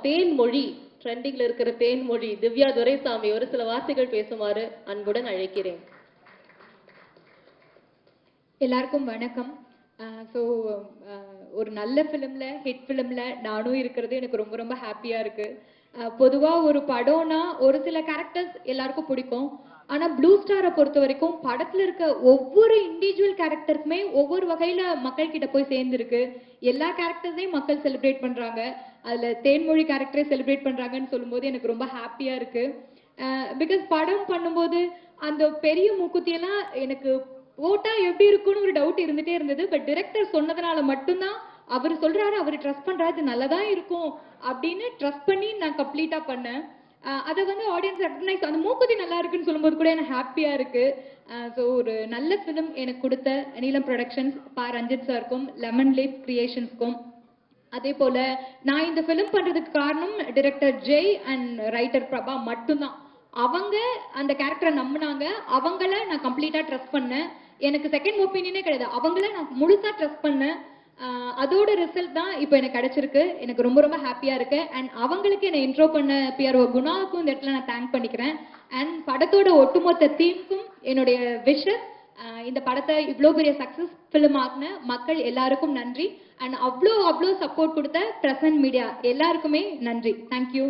தேன்மொழி, ட்ரெண்டிங்ல இருக்கிற தேன்மொழி திவ்யா துரைசாமி ஒரு சில வார்த்தைகள் பேசுமாறு அன்புடன் அழைக்கிறேன். எல்லாருக்கும் வணக்கம். ஸோ ஒரு நல்ல ஃபிலிம்ல, ஹிட் ஃபிலிம்ல நானும் இருக்கிறது எனக்கு ரொம்ப ரொம்ப ஹாப்பியா இருக்கு. பொதுவாக ஒரு படம்னா ஒரு சில கேரக்டர்ஸ் எல்லாருக்கும் பிடிக்கும். ஆனா ப்ளூ ஸ்டாரை பொறுத்த வரைக்கும் படத்துல இருக்க ஒவ்வொரு இண்டிவிஜுவல் கேரக்டருக்குமே ஒவ்வொரு வகையில மக்கள் கிட்ட போய் சேர்ந்துருக்கு. எல்லா கேரக்டர்ஸையும் மக்கள் செலிப்ரேட் பண்றாங்க. அதுல தேன்மொழி கேரக்டரை செலிப்ரேட் பண்றாங்கன்னு சொல்லும்போது எனக்கு ரொம்ப ஹாப்பியா இருக்கு. பிகாஸ் படம் பண்ணும்போது அந்த பெரிய மூக்குத்தியெல்லாம் எனக்கு ஓட்டா எப்படி இருக்கும்னு ஒரு டவுட் இருந்துட்டே இருந்தது. பட் டிரெக்டர் சொன்னதுனால மட்டும்தான், அவர் சொல்றாரு, அவர் ட்ரஸ்ட் பண்றாரு, இது நல்லதான் இருக்கும் அப்படின்னு ட்ரஸ்ட் பண்ணி நான் கம்ப்ளீட்டா பண்ணேன். அதை வந்து ஆடியன்ஸ் ரெகக்னைஸ், அந்த மூக்குத்தி நல்லா இருக்குன்னு சொல்லும்போது கூட எனக்கு ஹாப்பியா இருக்கு. ஸோ ஒரு நல்ல ஃபிலிம் எனக்கு கொடுத்த நீலம் ப்ரொடக்ஷன்ஸ், பா ரஞ்சித் சாருக்கும், லெமன் லீஃப் கிரியேஷன்ஸ்க்கும், அதே போல நான் இந்த ஃபிலிம் பண்றதுக்கு காரணம் director Jai and writer Prabha மட்டும்தான். அவங்க அந்த கேரக்டரை நம்பினாங்க, அவங்கள நான் கம்ப்ளீட்டா ட்ரஸ்ட் பண்ணேன். எனக்கு செகண்ட் ஒப்பீனியனே கிடையாது, அவங்கள நான் முழுசா ட்ரஸ்ட் பண்ணேன். அதோட ரிசல்ட் தான் இப்போ எனக்கு கிடைச்சிருக்கு. எனக்கு ரொம்ப ரொம்ப ஹாப்பியா இருக்கு. அண்ட் அவங்களுக்கு என்னை இன்ட்ரோ பண்ண பிஆர்ஓ குணாவுக்கும் இந்த இடத்துல நான் தேங்க் பண்ணிக்கிறேன். அண்ட் படத்தோட ஒட்டுமொத்த டீமுக்கும் என்னுடைய விஷஸ். இந்த படத்தை இவ்வளோ பெரிய சக்சஸ் ஃபிலிம் ஆகின மக்கள் எல்லாருக்கும் நன்றி. அண்ட் அவ்வளோ சப்போர்ட் கொடுத்த பிரசன்ட் மீடியா எல்லாருக்குமே நன்றி. தேங்க்யூ.